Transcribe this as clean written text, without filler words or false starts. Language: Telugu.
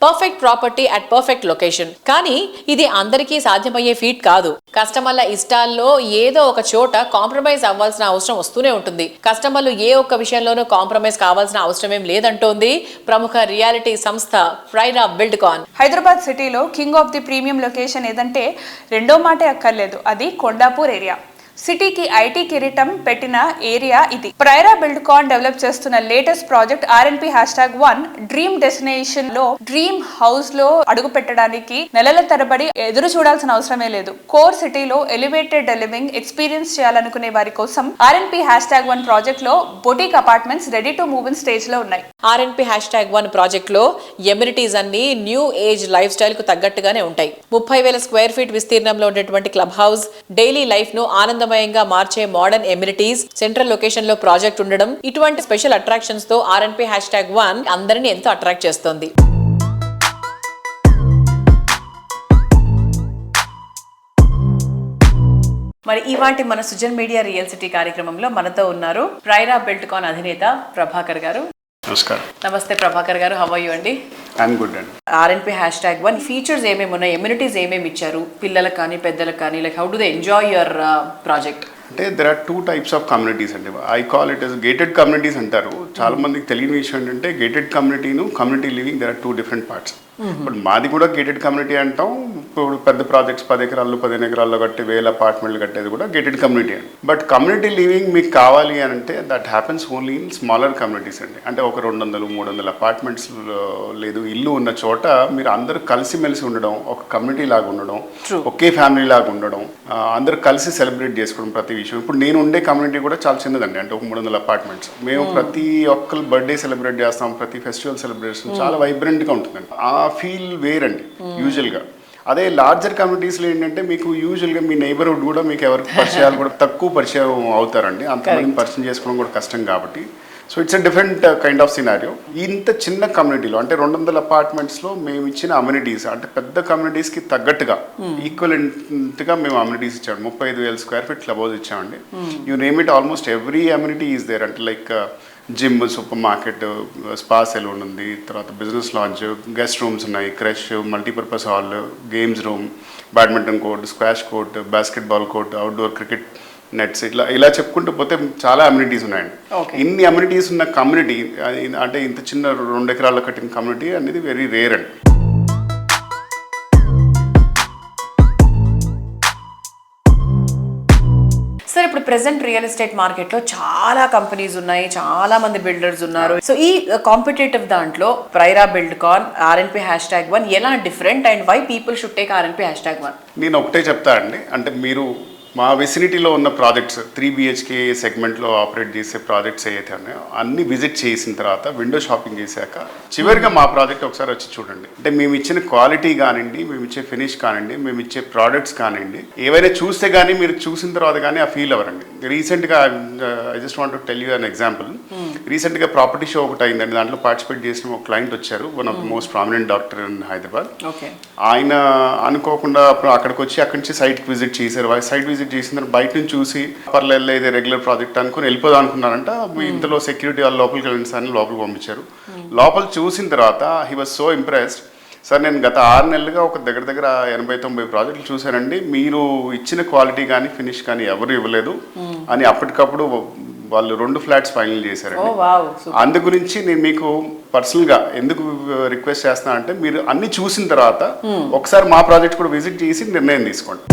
Perfect property at perfect location. కానీ ఇది అందరికీ సాధ్యమయ్యే ఫీట్ కాదు. కస్టమర్ల ఇష్టాల్లో ఏదో ఒక చోట కాంప్రమైజ్ అవ్వాల్సిన అవసరం వస్తూనే ఉంటుంది. కస్టమర్లు ఏ ఒక్క విషయంలోనూ కాంప్రమైజ్ కావాల్సిన అవసరం ఏం లేదంటోంది ప్రముఖ రియాలిటీ సంస్థ ప్రైరా బిల్డ్కాన్. హైదరాబాద్ సిటీలో king of the premium location ఏదంటే రెండో మాటే అక్కర్లేదు, అది కొండాపూర్ ఏరియా. సిటీకి ఐటీ కిరీటం పెట్టిన ఏరియా ఇది. ప్రైరా బిల్డ్కాన్ డెవలప్ చేస్తున్న latest project RNP#1 dream destination లో డ్రీమ్ హౌస్ లో అడుగు పెట్టడానికి నెలల తరబడి ఎదురు చూడాల్సిన అవసరమే లేదు. కోర్ సిటీలో ఎలివేటెడ్ లివింగ్ ఎక్స్పీరియన్స్ చేయాలనుకునే వారి కోసం RNP#1 ప్రాజెక్ట్ లో boutique apartments ready to move in stage లో ఉన్నాయి. RNP#1 ప్రాజెక్ట్ లో ఎమ్యూనిటీస్ అన్ని న్యూ ఏజ్ లైఫ్ స్టైల్ కు తగ్గట్టుగానే ఉంటాయి. 30,000 స్క్వేర్ ఫీట్ విస్తీర్ణంలో ఉండేటువంటి క్లబ్ హౌస్, డైలీ లైఫ్ ను ఆనందమయంగా మార్చే మోడర్న్ ఎమ్యూనిటీస్, సెంట్రల్ లొకేషన్ లో ప్రాజెక్ట్ ఉండడం, ఇటువంటి స్పెషల్ అట్రాక్షన్స్ తో RNP#1 అందరినీ ఎంతో అట్రాక్ట్ చేస్తోంది. మరి ఇవాంటి మన సుజన్ మీడియా రియల్ సిటీ కార్యక్రమంలో మనతో ఉన్నారు ప్రైరా బిల్డ్కాన్ అధినేత ప్రభాకర్ గారు. నమస్కారం. నమస్తే ప్రభాకర్ గారు, హౌ ఆర్ యు అండి? ఐఎమ్ గుడ్ అండి. RNP#1 ఫీచర్స్ ఏమేమి ఉన్నాయి, ఎమ్యూనిటీస్ ఏమేమి ఇచ్చారు పిల్లలకు కానీ పెద్దలకు కానీ, like how do they enjoy your project? అంటే there are 2 types of communities అండి. I call it as gated communities అంటారు. చాలా మందికి తెలియని విషయం ఏంటంటే గేటెడ్ కమ్యూనిటీను community living there are 2 different parts. ఇప్పుడు మాది కూడా గేటెడ్ కమ్యూనిటీ అంటాం. ఇప్పుడు పెద్ద ప్రాజెక్ట్స్ 10 ఎకరాల్లో 15 ఎకరాల్లో కట్టి 1000 అపార్ట్మెంట్లు కట్టేది కూడా గేటెడ్ కమ్యూనిటీ అండి. బట్ కమ్యూనిటీ లివింగ్ మీకు కావాలి అని అంటే that happens only in smaller communities అండి. అంటే ఒక 200-300 అపార్ట్మెంట్స్ లేదు ఇల్లు ఉన్న చోట మీరు అందరూ కలిసిమెలిసి ఉండడం, ఒక కమ్యూనిటీ లాగా ఉండడం, ఒకే ఫ్యామిలీ లాగా ఉండడం, అందరూ కలిసి సెలబ్రేట్ చేసుకోవడం ప్రతి విషయం. ఇప్పుడు నేను ఉండే కమ్యూనిటీ కూడా చాలా చిన్నదండి. అంటే ఒక 300 అపార్ట్మెంట్స్. మేము ప్రతి ఒక్కరు బర్త్డే సెలబ్రేట్ చేస్తాం, ప్రతి ఫెస్టివల్ సెలబ్రేషన్ చాలా వైబ్రెంట్గా ఉంటుందండి. ఆ ఫీల్ వేరండి యూజువల్గా. అదే లార్జర్ కమ్యూనిటీస్లో ఏంటంటే మీకు యూజువల్గా మీ నైబర్హుడ్ కూడా మీకు ఎవరికి పరిచయాలు కూడా తక్కువ పరిచయం అవుతారండి. అంతమంది పరిచయం చేసుకోవడం కూడా కష్టం కాబట్టి. So it's a different kind of scenario. ఇంత చిన్న కమ్యూనిటీలో అంటే 200 అపార్ట్మెంట్స్లో మేము ఇచ్చిన అమ్యూనిటీస్ అంటే పెద్ద కమ్యూనిటీస్కి తగ్గట్టుగా ఈక్వలెంట్గా మేము అమ్యూనిటీస్ ఇచ్చాము. 35,000 స్క్వేర్ ఫీట్ క్లబ్ హౌస్ ఇచ్చామండి. You name it almost every amenity is there. అంటే like gym, supermarket, spa salon ఉంది, తర్వాత బిజినెస్ లాంచ్, గెస్ట్ రూమ్స్ ఉన్నాయి, creche, multipurpose hall, games room, badminton court, squash court, basketball court, outdoor cricket nets, ఇలా చెప్పుకుంటూ పోతే చాలా అమ్యూనిటీస్ ఉన్నాయండి. ఇన్ని అమ్యూనిటీస్ ఉన్న కమ్యూనిటీ అంటే ఇంత చిన్న 2 ఎకరాల్లో కట్టిన కమ్యూనిటీ అనేది వెరీ రేర్ అండి. సార్, ఇప్పుడు ప్రెసెంట్ రియల్ ఎస్టేట్ మార్కెట్ లో చాలా కంపెనీస్ ఉన్నాయి, చాలా మంది బిల్డర్స్ ఉన్నారు. సో ఈ కాంపిటేటివ్ దాంట్లో ప్రైరా బిల్డ్కాన్ RNP#1 ఎలా different and why people should take RNP#1? నేను ఒకటే చెప్తా అండి. అంటే మీరు మా విసినిటీలో ఉన్న ప్రాజెక్ట్స్ 3 BHK సెగ్మెంట్లో ఆపరేట్ చేసే ప్రాజెక్ట్స్ ఏవైతే ఉన్నాయో అన్ని విజిట్ చేసిన తర్వాత విండో షాపింగ్ చేశాక చివరిగా మా ప్రాజెక్ట్ ఒకసారి వచ్చి చూడండి. అంటే మేము ఇచ్చిన క్వాలిటీ కానివ్వండి, మేము ఇచ్చే ఫినిష్ కానివ్వండి, మేము ఇచ్చే ప్రోడక్ట్స్ కానివ్వండి, ఏవైనా చూస్తే కానీ మీరు చూసిన తర్వాత కానీ ఆ ఫీల్ అవ్వరండి. రీసెంట్గా I just want to tell you an example. రీసెంట్గా ప్రాపర్టీ షో ఒకటి అయిందండి. దాంట్లో పార్టిసిపేట్ చేసిన ఒక క్లయింట్ వచ్చారు, one of the most prominent doctor in Hyderabad. ఆయన అనుకోకుండా అక్కడికి వచ్చి అక్కడి నుంచి సైట్కి విజిట్ చేశారు. సైట్ విజిట్ చేసిన బయట నుంచి చూసి పర్లేదు ఇది రెగ్యులర్ ప్రాజెక్ట్ అనుకుని వెళ్ళిపోదాం అనుకున్నారంట. ఇంతలో సెక్యూరిటీ వాళ్ళు లోపలికి వెళ్ళిన సార్ని లోపలికి పంపించారు. లోపల చూసిన తర్వాత he was so impressed. Sir, నేను గత 6 నెలలుగా ఒక దగ్గర 80-90 ప్రాజెక్టులు చూశానండి. మీరు ఇచ్చిన క్వాలిటీ కానీ ఫినిష్ కానీ ఎవరు ఇవ్వలేదు అని అప్పటికప్పుడు వాళ్ళు 2 ఫ్లాట్స్ ఫైనల్ చేశారండి. అందు గురించి నేను మీకు పర్సనల్గా ఎందుకు రిక్వెస్ట్ చేస్తున్నా అంటే మీరు అన్ని చూసిన తర్వాత ఒకసారి మా ప్రాజెక్ట్ కూడా విజిట్ చేసి నిర్ణయం తీసుకోండి.